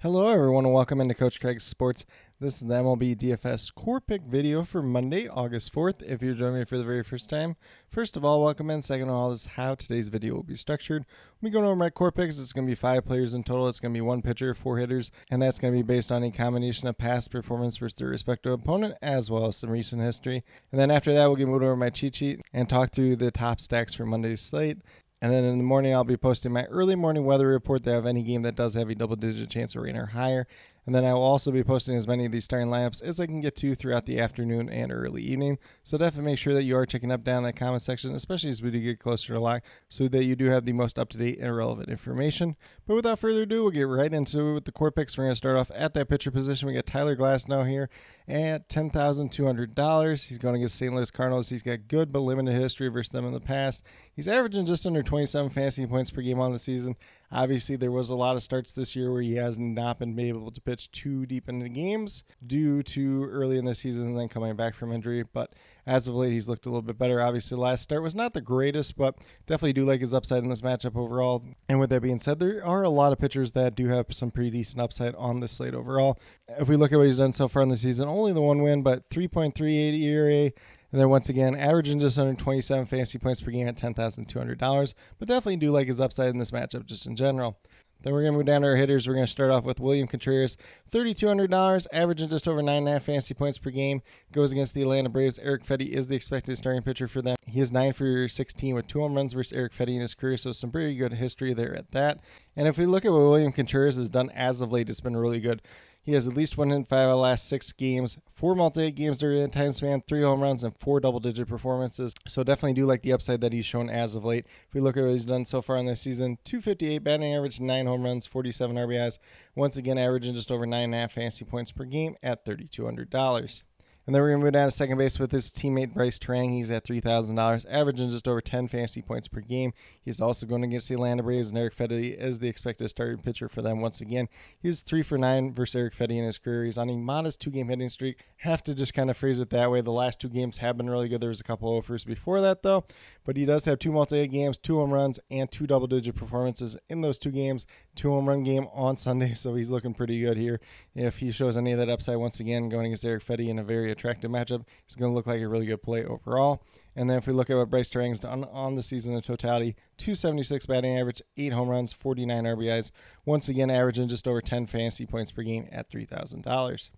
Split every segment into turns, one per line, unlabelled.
Hello everyone and welcome into Coach Craig's Sports. This is the MLB DFS Core Pick video for Monday, August 4th. If you're joining me for the very first time, first of all, welcome in. Second of all, this is how today's video will be structured. We'll be going over my core picks. It's going to be 5 players in total. It's going to be 1 pitcher, 4 hitters, and that's going to be based on a combination of past performance versus their respective opponent, as well as some recent history. And then after that, we'll get moved over my cheat sheet and talk through the top stacks for Monday's slate. And then in the morning, I'll be posting my early morning weather report that have any game that does have a double-digit chance of rain or higher. And then I will also be posting as many of these starting lineups as I can get to throughout the afternoon and early evening. So definitely make sure that you are checking up down in that comment section, especially as we do get closer to lock, so that you do have the most up-to-date and relevant information. But without further ado, we'll get right into it with the core picks. We're going to start off at that pitcher position. We got Tyler Glasnow here at $10,200. He's going against St. Louis Cardinals. He's got good but limited history versus them in the past. He's averaging just under 27 fantasy points per game on the season. Obviously, there was a lot of starts this year where he has not been able to pitch too deep into games due to early in the season and then coming back from injury. But as of late, he's looked a little bit better. Obviously, the last start was not the greatest, but definitely do like his upside in this matchup overall. And with that being said, there are a lot of pitchers that do have some pretty decent upside on this slate overall. If we look at what he's done so far in the season, only the 1 win, but 3.38 ERA. And then once again, averaging just under 27 fantasy points per game at $10,200. But definitely do like his upside in this matchup just in general. Then we're going to move down to our hitters. We're going to start off with William Contreras, $3,200, averaging just over 9.5 fantasy points per game. Goes against the Atlanta Braves. Eric Fedde is the expected starting pitcher for them. He is 9 for 16 with 2 home runs versus Eric Fedde in his career, so some pretty good history there at that. And if we look at what William Contreras has done as of late, it's been really good. He has at least 1 hit in 5 of the last 6 games, 4 multi-hit games during that time span, 3 home runs, and 4 double-digit performances. So definitely do like the upside that he's shown as of late. If we look at what he's done so far in this season, .258 batting average, 9 home runs, 47 RBIs. Once again, averaging just over 9.5 fantasy points per game at $3,200. And then we're going to move down to second base with his teammate Bryce Terang. He's at $3,000, averaging just over 10 fantasy points per game. He's also going against the Atlanta Braves, and Eric Fedde is the expected starting pitcher for them once again. He's 3 for 9 versus Eric Fedde in his career. He's on a modest 2-game hitting streak. Have to just kind of phrase it that way. The last 2 games have been really good. There was a couple of offers before that, though. But he does have 2 multi-hit games, 2 home runs, and 2 double-digit performances in those 2 games. 2 home run game on Sunday, so he's looking pretty good here. If he shows any of that upside once again, going against Eric Fedde in a very attractive matchup, it's going to look like a really good play overall. And then if we look at what Bryce Terang's done on the season in totality, .276 batting average, 8 home runs, 49 RBIs. Once again, averaging just over 10 fantasy points per game at $3,000.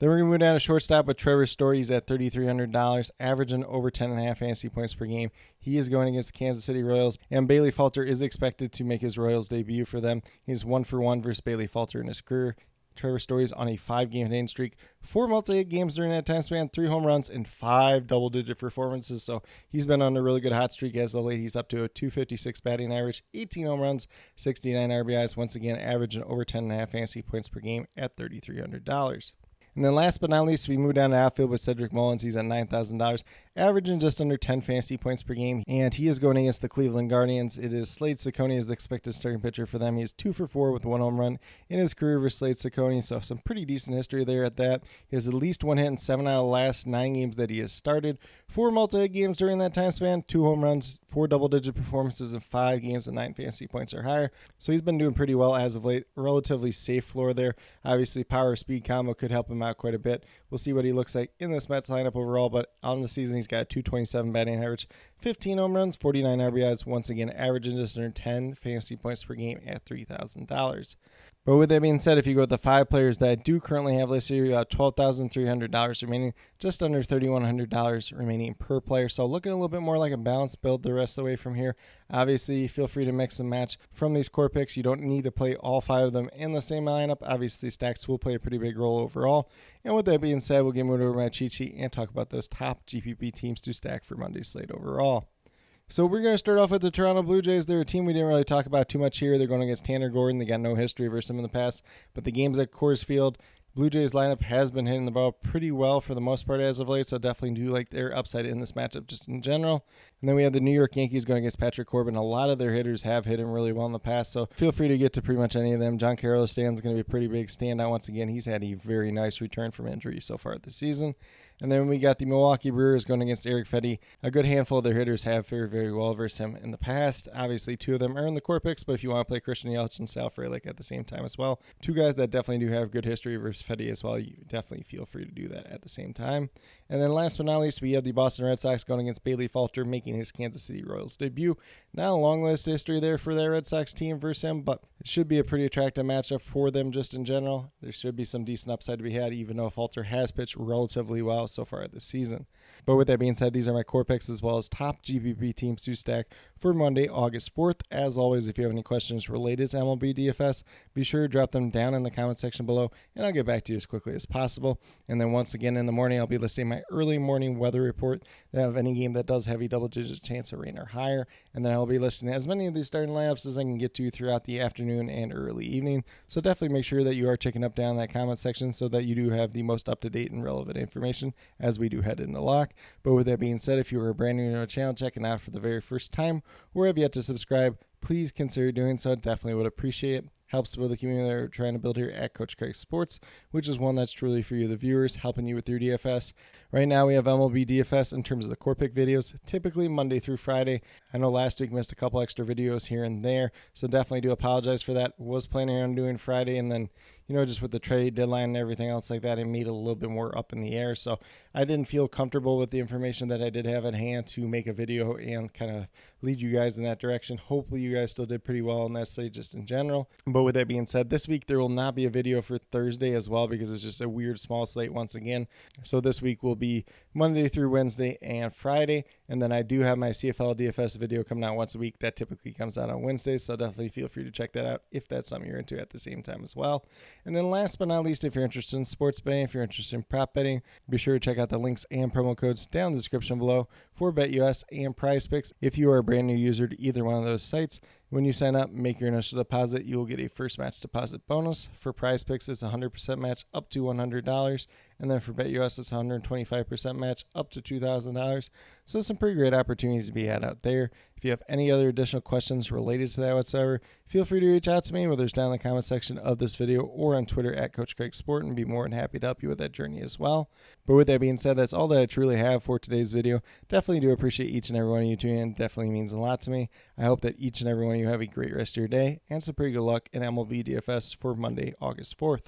Then we're going to move down to shortstop with Trevor Story. He's at $3,300, averaging over 10.5 fantasy points per game. He is going against the Kansas City Royals, and Bailey Falter is expected to make his Royals debut for them. He's 1 for 1 versus Bailey Falter in his career. Trevor Story is on a 5-game hitting streak, 4 multi-hit games during that time span, 3 home runs, and 5 double-digit performances. So he's been on a really good hot streak as of late. He's up to a .256 batting average, 18 home runs, 69 RBIs. Once again, averaging over 10.5 fantasy points per game at $3,300. And then last but not least, we move down to outfield with Cedric Mullins. He's at $9,000, averaging just under 10 fantasy points per game. And he is going against the Cleveland Guardians. It is Slate Cecconi as the expected starting pitcher for them. He is 2 for 4 with 1 home run in his career versus Slate Cecconi. So some pretty decent history there at that. He has at least 1 hit in 7 out of the last 9 games that he has started. 4 multi-hit games during that time span, 2 home runs, 4 double-digit performances in 5 games and 9 fantasy points or higher. So he's been doing pretty well as of late. Relatively safe floor there. Obviously, power-speed combo could help him out quite a bit. We'll see what he looks like in this Mets lineup overall, but on the season, he's got a .227 batting average, 15 home runs, 49 RBIs, once again, averaging just under 10 fantasy points per game at $3,000. But with that being said, if you go with the 5 players that I do currently have listed here, you have $12,300 remaining, just under $3,100 remaining per player. So looking a little bit more like a balanced build the rest of the way from here. Obviously, feel free to mix and match from these core picks. You don't need to play all 5 of them in the same lineup. Obviously, stacks will play a pretty big role overall. And with that being said, we'll get moved over my cheat sheet and talk about those top GPP teams to stack for Monday's slate overall. So we're going to start off with the Toronto Blue Jays. They're a team we didn't really talk about too much here. They're going against Tanner Gordon. They got no history versus him in the past. But the games at Coors Field, Blue Jays lineup has been hitting the ball pretty well for the most part as of late, so definitely do like their upside in this matchup just in general. And then we have the New York Yankees going against Patrick Corbin. A lot of their hitters have hit him really well in the past, so feel free to get to pretty much any of them. John Carlos Stanton's going to be a pretty big standout once again. He's had a very nice return from injury so far this season. And then we got the Milwaukee Brewers going against Eric Fedde. A good handful of their hitters have fared very well versus him in the past. Obviously, 2 of them are in the core picks, but if you want to play Christian Yelich and Sal Frelick at the same time as well, 2 guys that definitely do have good history versus Fedde as well, you definitely feel free to do that at the same time. And then last but not least, we have the Boston Red Sox going against Bailey Falter, making his Kansas City Royals debut. Not a long list of history there for that Red Sox team versus him, but it should be a pretty attractive matchup for them just in general. There should be some decent upside to be had, even though Falter has pitched relatively well so far this season. But with that being said, these are my core picks as well as top GPP teams to stack for Monday, August 4th. As always, if you have any questions related to MLB DFS, be sure to drop them down in the comment section below, and I'll get back to you as quickly as possible. And then once again in the morning, I'll be listing my early morning weather report that have any game that does have a double-digit chance of rain or higher. And then I'll be listing as many of these starting lineups as I can get to throughout the afternoon and early evening. So definitely make sure that you are checking up down in that comment section so that you do have the most up-to-date and relevant information as we do head into lock. But with that being said, if you are brand new to our channel, checking out for the very first time, or have yet to subscribe, please consider doing so. Definitely would appreciate it. Helps build the community that we're trying to build here at Coach Craig Sports, which is one that's truly for you, the viewers, helping you with your DFS. Right now, we have MLB DFS in terms of the core pick videos, typically Monday through Friday. I know last week missed a couple extra videos here and there, so definitely do apologize for that. Was planning on doing Friday, and then, just with the trade deadline and everything else like that, it made it a little bit more up in the air. So I didn't feel comfortable with the information that I did have at hand to make a video and kind of lead you guys in that direction. Hopefully, you guys still did pretty well on that slate just in general. But with that being said, this week there will not be a video for Thursday as well because it's just a weird small slate once again. So this week will be Monday through Wednesday and Friday. And then I do have my CFL DFS video coming out once a week. That typically comes out on Wednesdays. So definitely feel free to check that out if that's something you're into at the same time as well. And then last but not least, if you're interested in sports betting, if you're interested in prop betting, be sure to check out the links and promo codes down in the description below for BetUS and Prize Picks. If you are a brand new user to either one of those sites, when you sign up, make your initial deposit, you will get a first match deposit bonus. For Prize Picks, it's a 100% match up to $100. And then for BetUS, it's a 125% match up to $2,000. So some pretty great opportunities to be had out there. If you have any other additional questions related to that whatsoever, feel free to reach out to me, whether it's down in the comment section of this video or on Twitter at Coach Craig Sport, and be more than happy to help you with that journey as well. But with that being said, that's all that I truly have for today's video. Definitely do appreciate each and every one of you tuning in. Definitely means a lot to me. I hope that each and every one of you have a great rest of your day and some pretty good luck in MLB DFS for Monday, August 4th.